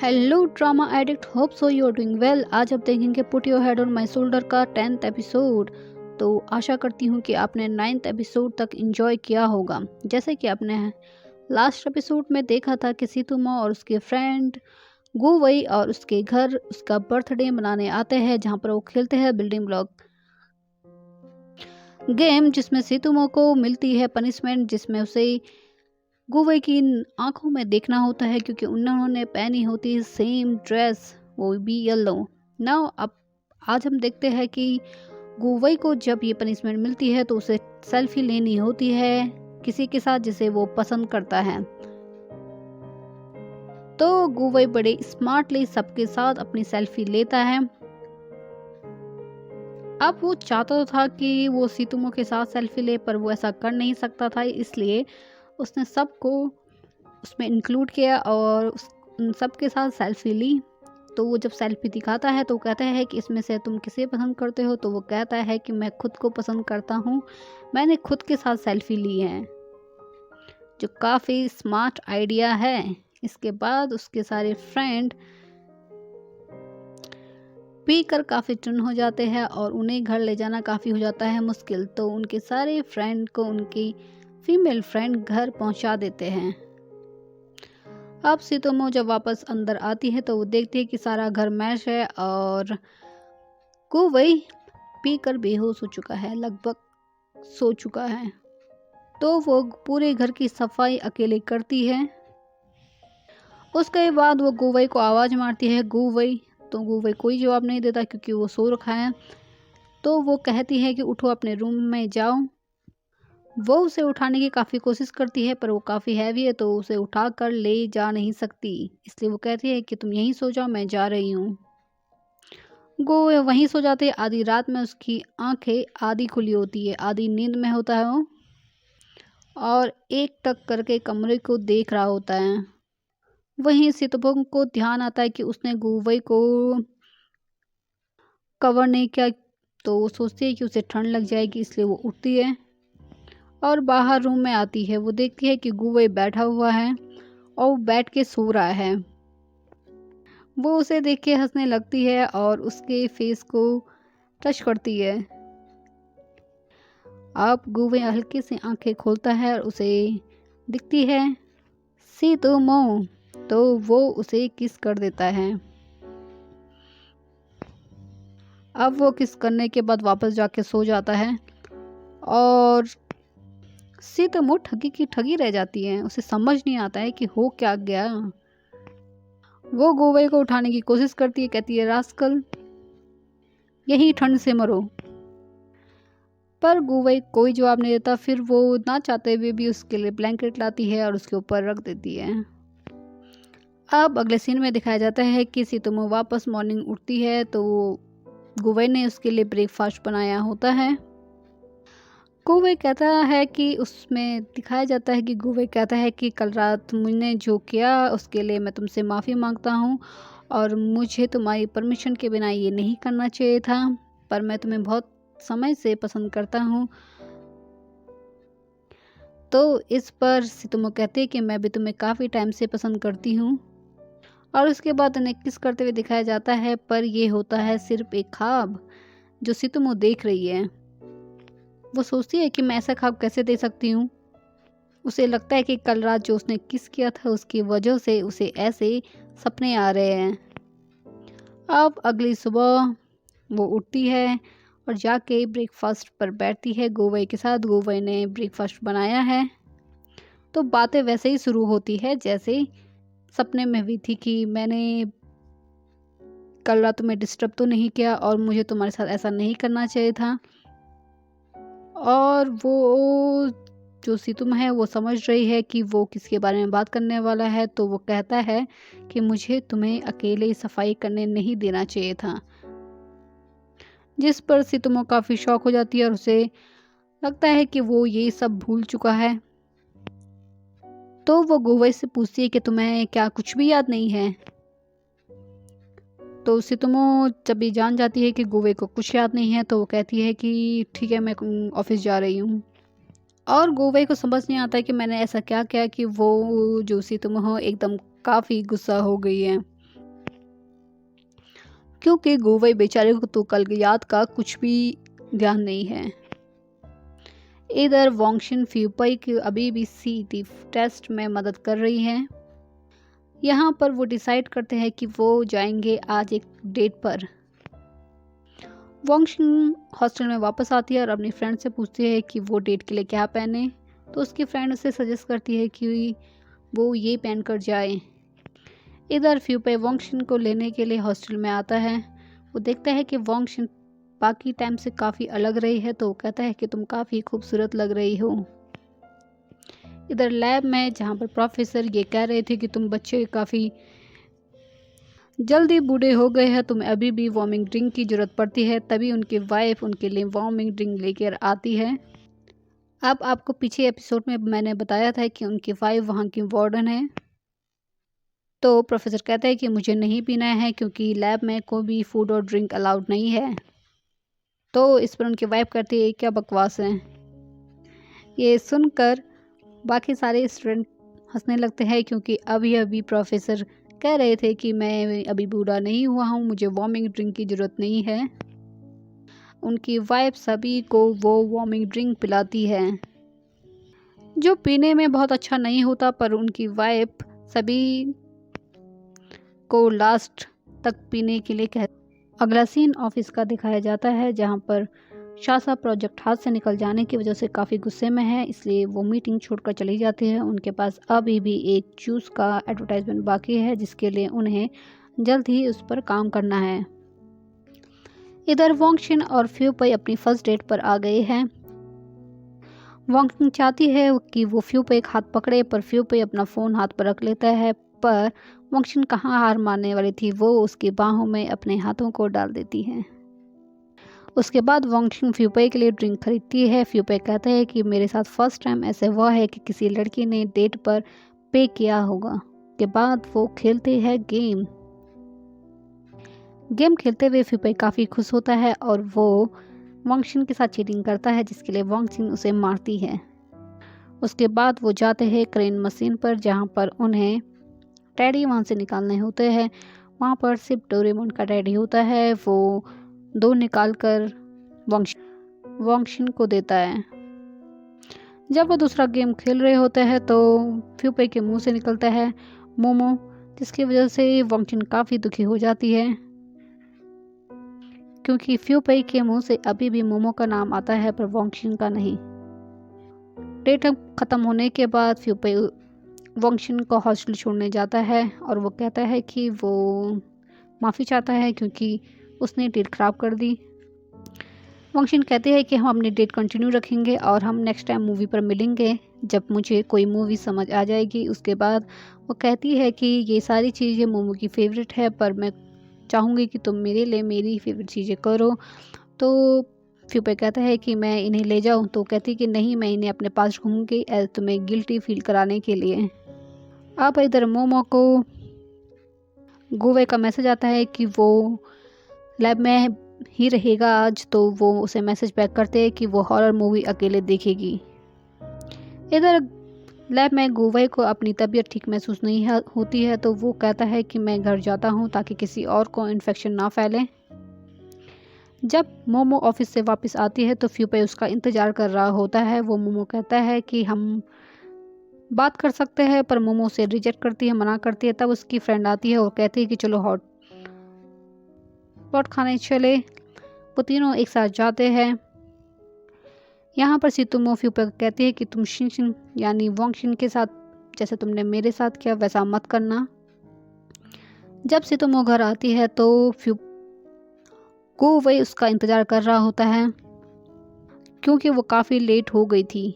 Hello drama addict, hope so you are doing well. आज आप देखेंगे put your head on my shoulder का 10th episode. तो आशा करती हूँ कि आपने 9th एपिसोड तक एंजॉय किया होगा। जैसे कि आपने लास्ट एपिसोड में देखा था कि सीतुमो और उसके फ्रेंड गुवई और उसके घर उसका बर्थडे मनाने आते हैं, जहाँ पर वो खेलते हैं बिल्डिंग ब्लॉक गेम, जिसमें सीतुमो को मिलती है पनिशमेंट, जिसमें उसे गुवई की आंखों में देखना होता है क्योंकि उन्होंने पहनी होती है सेम ड्रेस, वो भी येलो। नाउ अब आज हम देखते हैं कि गुवई को जब ये पनिशमेंट मिलती है तो उसे सेल्फी लेनी होती है किसी के साथ जिसे वो पसंद करता है। तो गुवई बड़े स्मार्टली सबके साथ अपनी सेल्फी लेता है। अब वो चाहता था कि वो सीतुमो के साथ सेल्फी ले, पर वो ऐसा कर नहीं सकता था, इसलिए उसने सबको उसमें इंक्लूड किया और उन सब के साथ सेल्फी ली। तो वो जब सेल्फी दिखाता है तो वो कहता है कि इसमें से तुम किसे पसंद करते हो, तो वो कहता है कि मैं खुद को पसंद करता हूँ, मैंने खुद के साथ सेल्फी ली है, जो काफ़ी स्मार्ट आइडिया है। इसके बाद उसके सारे फ्रेंड पीकर काफ़ी टुन हो जाते हैं और उन्हें घर ले जाना काफ़ी हो जाता है मुश्किल। तो उनके सारे फ्रेंड को उनकी फीमेल फ्रेंड घर पहुंचा देते हैं। अब सीतुमो जब वापस अंदर आती है तो वो देखती है कि सारा घर मैश है और गुवई पीकर बेहोश हो चुका है, लगभग सो चुका है। तो वो पूरे घर की सफाई अकेले करती है। उसके बाद वो गुवई को आवाज़ मारती है, गुवई। तो गुवई कोई जवाब नहीं देता क्योंकि वो सो रखा है। तो वो कहती है कि उठो, अपने रूम में जाओ। वो उसे उठाने की काफ़ी कोशिश करती है, पर वो काफ़ी हैवी है तो उसे उठा कर ले जा नहीं सकती, इसलिए वो कहती है कि तुम यहीं सो जाओ, मैं जा रही हूँ। वो वहीं सो जाते। आधी रात में उसकी आंखें आधी खुली होती है, आधी नींद में होता है वो, और एक टक करके कमरे को देख रहा होता है। वहीं सीतुमो को ध्यान आता है कि उसने गुवई को कवर नहीं किया, तो वो सोचती है कि उसे ठंड लग जाएगी, इसलिए वो उठती है और बाहर रूम में आती है। वो देखती है कि गुवई बैठा हुआ है और वो बैठ के सो रहा है। वो उसे देख के हंसने लगती है और उसके फेस को टच करती है। अब गुवई हल्के से आंखें खोलता है और उसे दिखती है सीतुमो, तो वो उसे किस कर देता है। अब वो किस करने के बाद वापस जाके सो जाता है और सीतुमो ठगी की ठगी रह जाती है। उसे समझ नहीं आता है कि हो क्या गया। वो गुवई को उठाने की कोशिश करती है, कहती है रास्कल, यही ठंड से मरो। पर गुवई कोई जवाब नहीं देता। फिर वो ना चाहते हुए भी उसके लिए ब्लैंकेट लाती है और उसके ऊपर रख देती है। अब अगले सीन में दिखाया जाता है कि सीतुमो वापस मॉर्निंग उठती है तो गुवई ने उसके लिए ब्रेकफास्ट बनाया होता है। गुवई कहता है कि उसमें दिखाया जाता है कि गुवई कहता है कि कल रात मैंने जो किया उसके लिए मैं तुमसे माफ़ी मांगता हूँ और मुझे तुम्हारी परमिशन के बिना ये नहीं करना चाहिए था, पर मैं तुम्हें बहुत समय से पसंद करता हूँ। तो इस पर सीतुमो कहते हैं कि मैं भी तुम्हें काफ़ी टाइम से पसंद करती हूँ, और उसके बाद उन्हें किस करते हुए दिखाया जाता है, पर यह होता है सिर्फ एक ख्वाब जो सीतुमो देख रही है। वो सोचती है कि मैं ऐसा ख्वाब कैसे दे सकती हूँ। उसे लगता है कि कल रात जो उसने किस किया था उसकी वजह से उसे ऐसे सपने आ रहे हैं। अब अगली सुबह वो उठती है और जाके ब्रेकफास्ट पर बैठती है गुवई के साथ। गुवई ने ब्रेकफास्ट बनाया है तो बातें वैसे ही शुरू होती है जैसे सपने में हुई थी कि मैंने कल रात तुम्हें डिस्टर्ब तो नहीं किया और मुझे तुम्हारे साथ ऐसा नहीं करना चाहिए था। और वो जो सीतुम है वो समझ रही है कि वो किसके बारे में बात करने वाला है, तो वो कहता है कि मुझे तुम्हें अकेले सफाई करने नहीं देना चाहिए था, जिस पर सीतुमो काफ़ी शॉक हो जाती है और उसे लगता है कि वो ये सब भूल चुका है। तो वो गुवई से पूछती है कि तुम्हें क्या कुछ भी याद नहीं है। तो सीतुमो जब ये जान जाती है कि गुवई को कुछ याद नहीं है तो वो कहती है कि ठीक है, मैं ऑफिस जा रही हूँ। और गुवई को समझ नहीं आता है कि मैंने ऐसा क्या किया कि वो जो सीतुमो एकदम काफ़ी गुस्सा हो गई है। क्योंकि गुवई बेचारे को तो कल की याद का कुछ भी ध्यान नहीं है। इधर वांगशिन फ्यूपई की अभी भी सीटी टेस्ट में मदद कर रही हैं। यहाँ पर वो डिसाइड करते हैं कि वो जाएंगे आज एक डेट पर। वांगशिन हॉस्टल में वापस आती है और अपनी फ्रेंड से पूछती है कि वो डेट के लिए क्या पहने, तो उसकी फ्रेंड उसे सजेस्ट करती है कि वो ये पहन कर जाए। इधर फ्यूपई वांगशिन को लेने के लिए हॉस्टल में आता है। वो देखता है कि वांगशिन बाकी टाइम से काफ़ी अलग रही है, तो वो कहता है कि तुम काफ़ी खूबसूरत लग रही हो। इधर लैब में जहाँ पर प्रोफेसर ये कह रहे थे कि तुम बच्चे काफ़ी जल्दी बूढ़े हो गए हैं, तुम्हें अभी भी वार्मिंग ड्रिंक की ज़रूरत पड़ती है, तभी उनकी वाइफ उनके लिए वार्मिंग ड्रिंक लेकर आती है। अब आपको पीछे एपिसोड में मैंने बताया था कि उनकी वाइफ वहाँ की वार्डन है। तो प्रोफेसर कहता है कि मुझे नहीं पीना है क्योंकि लैब में कोई भी फूड और ड्रिंक अलाउड नहीं है। तो इस पर उनकी वाइफ कहती है क्या बकवास है। ये सुनकर बाकी सारे स्टूडेंट हंसने लगते हैं क्योंकि अभी अभी प्रोफेसर कह रहे थे कि मैं अभी बूढ़ा नहीं हुआ हूँ, मुझे वार्मिंग ड्रिंक की ज़रूरत नहीं है। उनकी वाइफ सभी को वो वार्मिंग ड्रिंक पिलाती है जो पीने में बहुत अच्छा नहीं होता, पर उनकी वाइफ सभी को लास्ट तक पीने के लिए कह। अगला सीन ऑफिस का दिखाया जाता है जहाँ पर शासा प्रोजेक्ट हाथ से निकल जाने की वजह से काफ़ी गुस्से में है, इसलिए वो मीटिंग छोड़कर चली जाती है। उनके पास अभी भी एक जूस का एडवर्टाइजमेंट बाकी है जिसके लिए उन्हें जल्द ही उस पर काम करना है। इधर वांगशिन और फ्यूपई अपनी फर्स्ट डेट पर आ गए हैं। वांगशिन चाहती है कि वो फ्यूपई का हाथ पकड़े, पर फ्यूपई अपना फ़ोन हाथ पर रख लेता है, पर वांगशिन कहाँ हार मानने वाली थी, वो उसकी बाहों में अपने हाथों को डाल देती है। उसके बाद वांगशिन फ्यूपई के लिए ड्रिंक खरीदती है। फ्यूपई कहता है कि मेरे साथ फर्स्ट टाइम ऐसे हुआ है कि किसी लड़की ने डेट पर पे किया होगा। के बाद वो खेलते हैं गेम खेलते हुए फ्यूपई काफ़ी खुश होता है और वो वांगशिन के साथ चीटिंग करता है जिसके लिए वांगशिन उसे मारती है। उसके बाद वो जाते हैं क्रेन मशीन पर जहाँ पर उन्हें डैडी वहाँ से निकालने होते हैं। वहाँ पर सिर्फ डोरेमोन का डैडी होता है। वो दो निकाल कर वांगशिन को देता है। जब वो दूसरा गेम खेल रहे होते हैं तो फ्यूपई के मुंह से निकलता है मोमो, जिसकी वजह से वांगशिन काफ़ी दुखी हो जाती है क्योंकि फ्यूपई के मुंह से अभी भी मोमो का नाम आता है पर वांगशिन का नहीं। डेट ख़त्म होने के बाद फ्यूपई वांगशिन को हॉस्टल छोड़ने जाता है और वो कहता है कि वो माफ़ी चाहता है क्योंकि उसने डेट ख़राब कर दी। वांगशिन कहते हैं कि हम अपनी डेट कंटिन्यू रखेंगे और हम नेक्स्ट टाइम मूवी पर मिलेंगे जब मुझे कोई मूवी समझ आ जाएगी। उसके बाद वो कहती है कि ये सारी चीज़ें मोमो की फ़ेवरेट है, पर मैं चाहूँगी कि तुम मेरे लिए मेरी फेवरेट चीज़ें करो। तो फ्यूपई कहता है कि मैं इन्हें ले जाऊँ, तो कहती कि नहीं, मैं इन्हें अपने पास रखूँगी एज तुम्हें गिल्टी फील कराने के लिए। अब इधर मोमो को गुवे का मैसेज आता है कि वो लैब में ही रहेगा आज, तो वो उसे मैसेज बैक करते हैं कि वो हॉरर मूवी अकेले देखेगी। इधर लैब में गुवे को अपनी तबीयत ठीक महसूस नहीं होती है, तो वो कहता है कि मैं घर जाता हूँ ताकि किसी और को इन्फेक्शन ना फैले। जब मोमो ऑफिस से वापस आती है तो फ्यूपई उसका इंतज़ार कर रहा होता है। वो मोमो कहता है कि हम बात कर सकते हैं, पर मोमो उसे रिजेक्ट करती है, मना करती है। तब उसकी फ्रेंड आती है और कहती है कि चलो हॉट पॉट खाने चले। वो तीनों एक साथ जाते हैं। यहाँ पर सितुमो फ्यूपई कहती है कि तुम शिनशिन यानी वांगशिन के साथ जैसे तुमने मेरे साथ किया वैसा मत करना। जब सितुमो घर आती है तो गुवे उसका इंतज़ार कर रहा होता है क्योंकि वो काफ़ी लेट हो गई थी।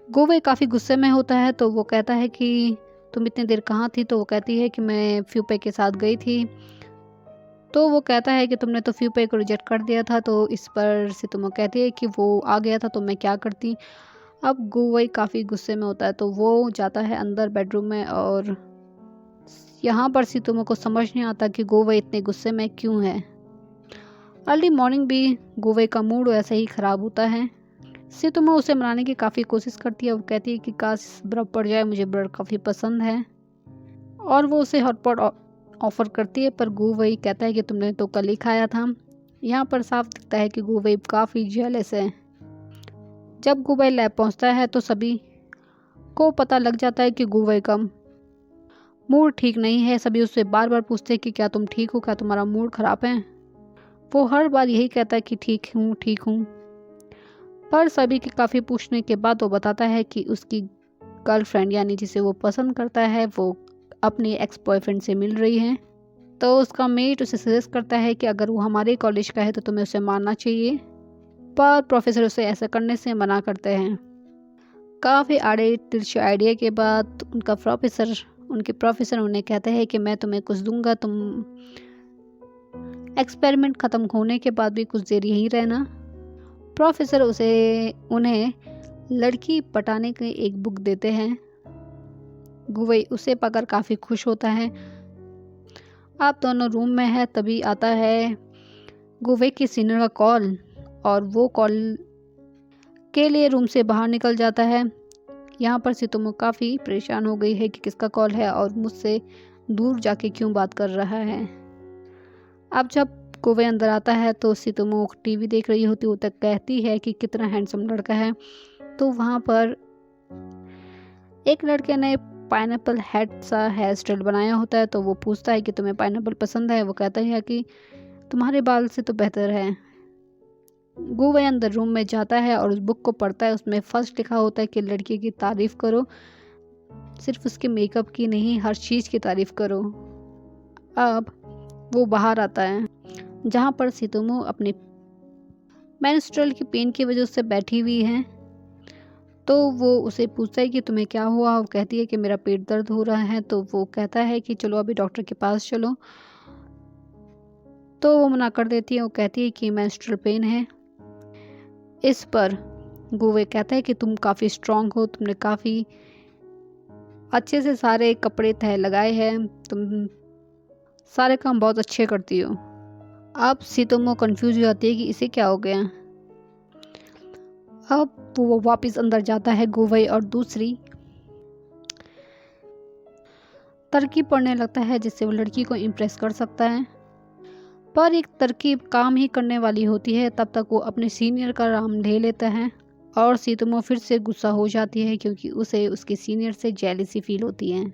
गुवे काफ़ी गुस्से में होता है, तो वो कहता है कि तुम इतनी देर कहाँ थी। तो वो कहती है कि मैं फ्यूपई के साथ गई थी। तो वो कहता है कि तुमने तो फ्यूपई को रिजेक्ट कर दिया था। तो इस पर सितुमो कहती है कि वो आ गया था तो मैं क्या करती। अब गुवे काफ़ी गुस्से में होता है, तो वो जाता है अंदर बेडरूम में और यहाँ पर सितुमो को समझ नहीं आता कि गुवे इतने गुस्से में क्यों है। अर्ली मॉर्निंग भी गुवे का मूड वैसे ही ख़राब होता है। सितुमो उसे मनाने की काफ़ी कोशिश करती है। वो कहती है कि काश बर्फ़ पड़ जाए, मुझे बर्फ़ काफ़ी पसंद है, और वो उसे हॉटपॉट ऑफ़र करती है, पर गुवई कहता है कि तुमने तो कल ही खाया था। यहाँ पर साफ दिखता है कि गुवई काफ़ी जेलस है। जब गुवई लैब पहुँचता है तो सभी को पता लग जाता है कि गुवई का मूड ठीक नहीं है। सभी उससे बार बार पूछते हैं कि क्या तुम ठीक हो, क्या तुम्हारा मूड ख़राब है। वो हर बार यही कहता है कि ठीक हूँ ठीक हूँ, पर सभी के काफ़ी पूछने के बाद वो बताता है कि उसकी गर्लफ्रेंड यानी जिसे वो पसंद करता है वो अपने एक्स बॉयफ्रेंड से मिल रही है। तो उसका मेट उसे सजेस्ट करता है कि अगर वो हमारे कॉलेज का है तो तुम्हें उसे मानना चाहिए, पर प्रोफेसर उसे ऐसा करने से मना करते हैं। काफ़ी आड़े तिरछे आइडिया के बाद उनके प्रोफेसर उन्हें कहते हैं कि मैं तुम्हें कुछ दूंगा, तुम एक्सपेरिमेंट ख़त्म होने के बाद भी कुछ देर यहीं रहना। प्रोफेसर उन्हें लड़की पटाने की एक बुक देते हैं। गुवई उसे पाकर काफ़ी खुश होता है। आप दोनों रूम में है, तभी आता है गुवई की सीनियर का कॉल, और वो कॉल के लिए रूम से बाहर निकल जाता है। यहाँ पर सितोमो काफ़ी परेशान हो गई है कि किसका कॉल है और मुझसे दूर जाके क्यों बात कर रहा है। अब जब गुवई अंदर आता है तो सितोमो टीवी देख रही होती, वो तक कहती है कि कितना हैंडसम लड़का है। तो वहाँ पर एक लड़के ने पाइनएप्पल हेड सा हेयर स्टाइल बनाया होता है, तो वो पूछता है कि तुम्हें पाइनएप्पल पसंद है। वो कहता है कि तुम्हारे बाल से तो बेहतर है। गुवई अंदर रूम में जाता है और उस बुक को पढ़ता है। उसमें फर्स्ट लिखा होता है कि लड़की की तारीफ़ करो, सिर्फ उसके मेकअप की नहीं, हर चीज़ की तारीफ़ करो। अब वो बाहर आता है जहाँ पर सितोमो अपने मेंस्ट्रुअल की पेन की वजह से बैठी हुई है। तो वो उसे पूछता है कि तुम्हें क्या हुआ। वो कहती है कि मेरा पेट दर्द हो रहा है। तो वो कहता है कि चलो अभी डॉक्टर के पास चलो। तो वो मना कर देती है। वो कहती है कि मेंस्ट्रुअल पेन है। इस पर गुवई कहता है कि तुम काफ़ी स्ट्रांग हो, तुमने काफ़ी अच्छे से सारे कपड़े तह लगाए हैं, तुम सारे काम बहुत अच्छे करती हो। अब सितोमो कंफ्यूज हो जाती है कि इसे क्या हो गया। अब वो वापस अंदर जाता है गुवई और दूसरी तरकीब पढ़ने लगता है जिससे वो लड़की को इम्प्रेस कर सकता है। पर एक तरकीब काम ही करने वाली होती है। तब तक वो अपने सीनियर का नाम ले लेता है और सितोमो फिर से गुस्सा हो जाती है क्योंकि उसे उसके सीनियर से जेलसी फील होती है।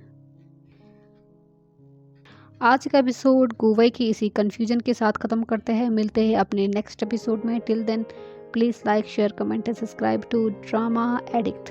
आज का एपिसोड गुवई की इसी कन्फ्यूजन के साथ ख़त्म करते हैं। मिलते हैं अपने नेक्स्ट एपिसोड में। Till then please like, share, comment and subscribe to drama addict.